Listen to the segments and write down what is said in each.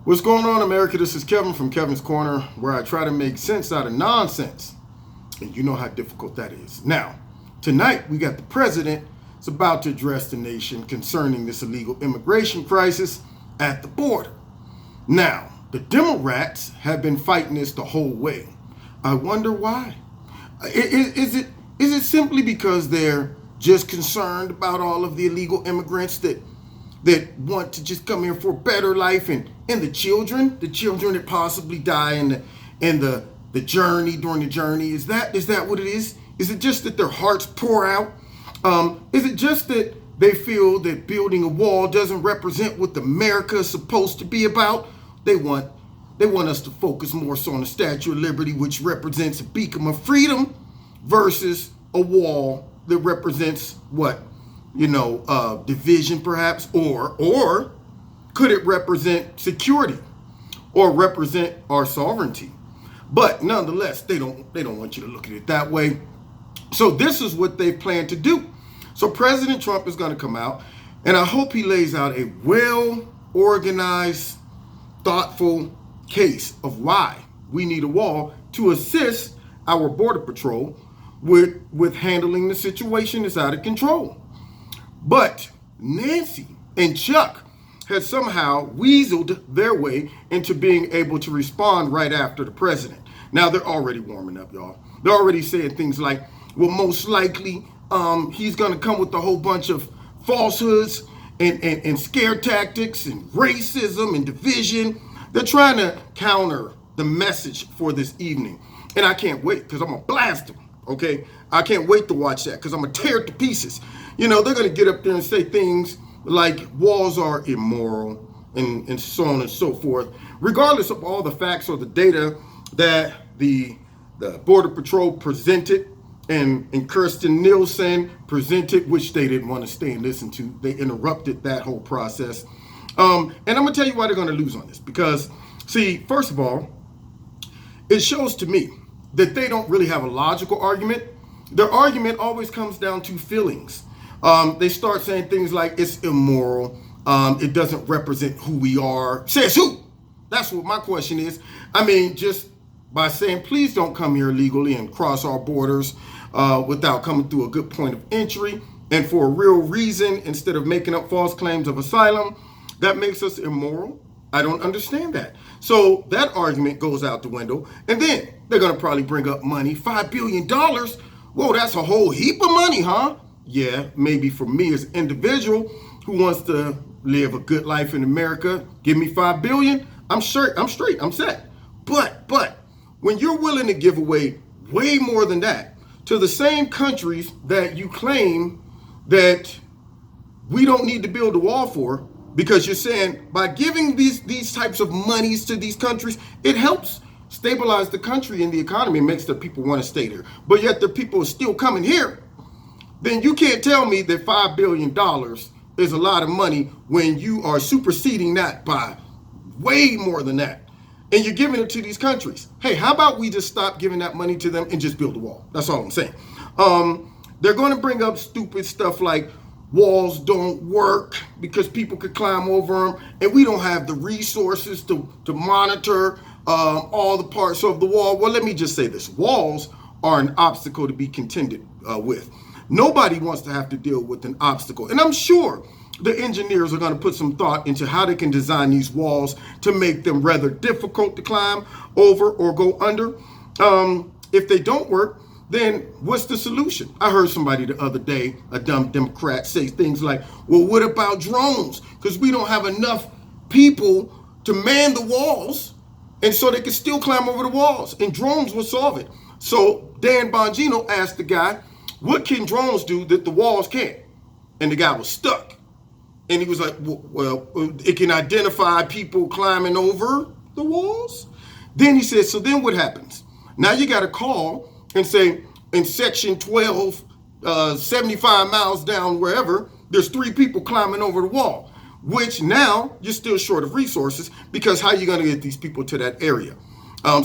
What's going on, America? This is Kevin from Kevin's Corner, where I try to make sense out of nonsense. And you know how difficult that is. Now, tonight we got the president is about to address the nation concerning this illegal immigration crisis at the border. Now, the Democrats have been fighting this the whole way. I wonder why. Is it simply because they're just concerned about all of the illegal immigrants that want to just come here for a better life, and the children that possibly die in the journey, during the journey? Is that what it is? Is it just that their hearts pour out? Is it just that they feel that building a wall doesn't represent what America is supposed to be about? They want us to focus more so on the Statue of Liberty, which represents a beacon of freedom, versus a wall that represents what? Division perhaps, or could it represent security or represent our sovereignty? But nonetheless, they don't want you to look at it that way. So this is what they plan to do. So President Trump is going to come out, and I hope he lays out a well-organized, thoughtful case of why we need a wall to assist our border patrol with handling the situation that's out of control. But Nancy and Chuck had somehow weaseled their way into being able to respond right after the president. Now they're already warming up, y'all. They're already saying things like, well, most likely he's going to come with a whole bunch of falsehoods and scare tactics and racism and division. They're trying to counter the message for this evening. And I can't wait, because I'm going to blast them, okay? I can't wait to watch that, because I'm going to tear it to pieces. They're going to get up there and say things like walls are immoral and so on and so forth, regardless of all the facts or the data that the Border Patrol presented and Kirsten Nielsen presented, which they didn't want to stay and listen to. They interrupted that whole process. And I'm going to tell you why they're going to lose on this. Because, see, first of all, it shows to me that they don't really have a logical argument. Their argument always comes down to feelings. They start saying things like it's immoral. It doesn't represent who we are. Says who? That's what my question is. I mean, just by saying, please don't come here illegally and cross our borders without coming through a good point of entry and for a real reason, instead of making up false claims of asylum, that makes us immoral. I don't understand that. So that argument goes out the window. And then they're going to probably bring up money, $5 billion. Whoa, that's a whole heap of money, huh? Yeah, maybe for me as an individual who wants to live a good life in America, give me $5 billion. I'm straight, I'm set. But when you're willing to give away way more than that to the same countries that you claim that we don't need to build a wall for, because you're saying by giving these types of monies to these countries, it helps stabilize the country and the economy, makes the people want to stay there. But yet the people are still coming here. Then you can't tell me that $5 billion is a lot of money when you are superseding that by way more than that. And you're giving it to these countries. Hey, how about we just stop giving that money to them and just build a wall? That's all I'm saying. They're going to bring up stupid stuff like walls don't work because people could climb over them, and we don't have the resources to monitor all the parts of the wall. Well, let me just say this. Walls are an obstacle to be contended with. Nobody wants to have to deal with an obstacle. And I'm sure the engineers are going to put some thought into how they can design these walls to make them rather difficult to climb over or go under. If they don't work, then what's the solution? I heard somebody the other day, a dumb Democrat, say things like, well, what about drones? Because we don't have enough people to man the walls, and so they can still climb over the walls, and drones will solve it. So Dan Bongino asked the guy, what can drones do that the walls can't? And the guy was stuck. And he was like, well, it can identify people climbing over the walls. Then he said, so then what happens? Now you got to call and say, in section 12, 75 miles down wherever, there's 3 people climbing over the wall, which now you're still short of resources, because how are you going to get these people to that area?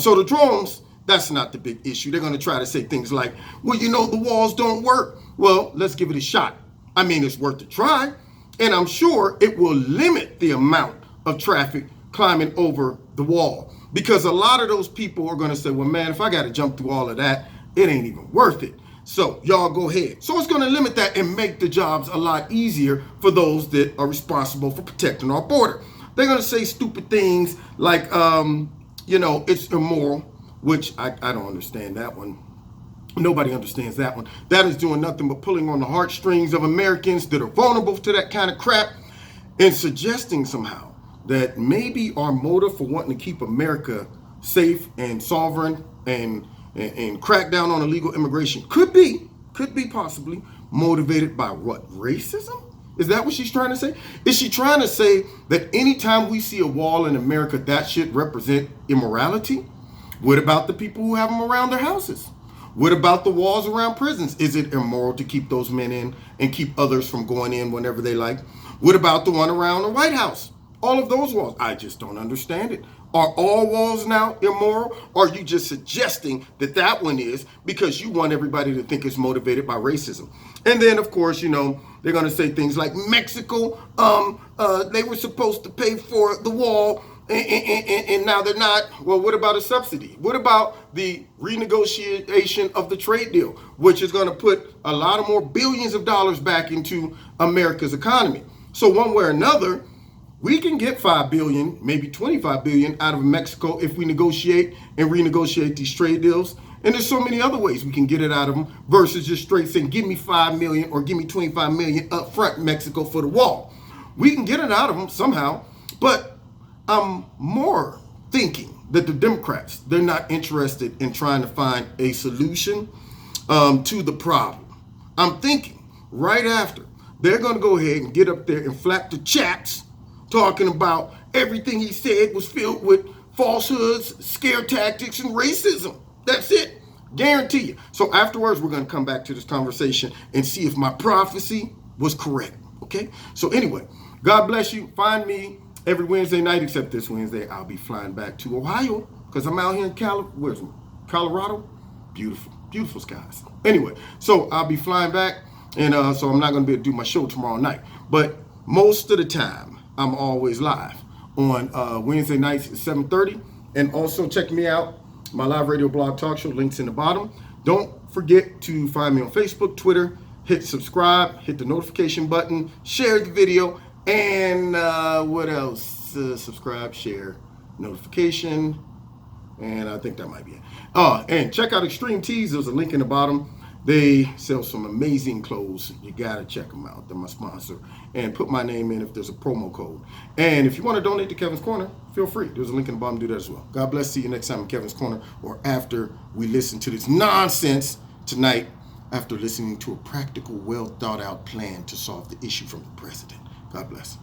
So the drones, that's not the big issue. They're going to try to say things like, well, the walls don't work. Well, let's give it a shot. I mean, it's worth a try. And I'm sure it will limit the amount of traffic climbing over the wall. Because a lot of those people are going to say, well, man, if I got to jump through all of that, it ain't even worth it. So y'all go ahead. So it's going to limit that and make the jobs a lot easier for those that are responsible for protecting our border. They're going to say stupid things like, it's immoral, which I don't understand that one. Nobody understands that one. That is doing nothing but pulling on the heartstrings of Americans that are vulnerable to that kind of crap and suggesting somehow that maybe our motive for wanting to keep America safe and sovereign and crack down on illegal immigration could be possibly motivated by what? Racism? Is that what she's trying to say? Is she trying to say that anytime we see a wall in America, that should represent immorality? What about the people who have them around their houses? What about the walls around prisons? Is it immoral to keep those men in and keep others from going in whenever they like? What about the one around the White House? All of those walls. I just don't understand it. Are all walls now immoral? Or are you just suggesting that that one is because you want everybody to think it's motivated by racism? And then, of course, they're going to say things like Mexico, they were supposed to pay for the wall and now they're not. Well, what about a subsidy? What about the renegotiation of the trade deal, which is going to put a lot of more billions of dollars back into America's economy? So one way or another, we can get $5 billion, maybe $25 billion out of Mexico if we negotiate and renegotiate these trade deals. And there's so many other ways we can get it out of them versus just straight saying, give me $5 million or give me $25 million up front, Mexico, for the wall. We can get it out of them somehow, but I'm more thinking that the Democrats, they're not interested in trying to find a solution to the problem. I'm thinking right after, they're going to go ahead and get up there and flap the chaps talking about everything he said was filled with falsehoods, scare tactics, and racism. That's it. Guarantee you. So afterwards, we're going to come back to this conversation and see if my prophecy was correct. Okay? So anyway, God bless you. Find me every Wednesday night, except this Wednesday. I'll be flying back to Ohio because I'm out here in Colorado. Beautiful, beautiful skies. Anyway, so I'll be flying back, and so I'm not going to be able to do my show tomorrow night. But most of the time, I'm always live on Wednesday nights at 7:30. And also check me out, my live radio blog talk show, links in the bottom. Don't forget to find me on Facebook, Twitter, hit subscribe, hit the notification button, share the video, and what else? Subscribe, share, notification, and I think that might be it. And check out Extreme Tees. There's a link in the bottom. They sell some amazing clothes. You gotta check them out. They're my sponsor. And put my name in if there's a promo code. And if you want to donate to Kevin's Corner, feel free. There's a link in the bottom. Do that as well. God bless. See you next time in Kevin's Corner, or after we listen to this nonsense tonight, after listening to a practical, well thought out plan to solve the issue from the president. God bless.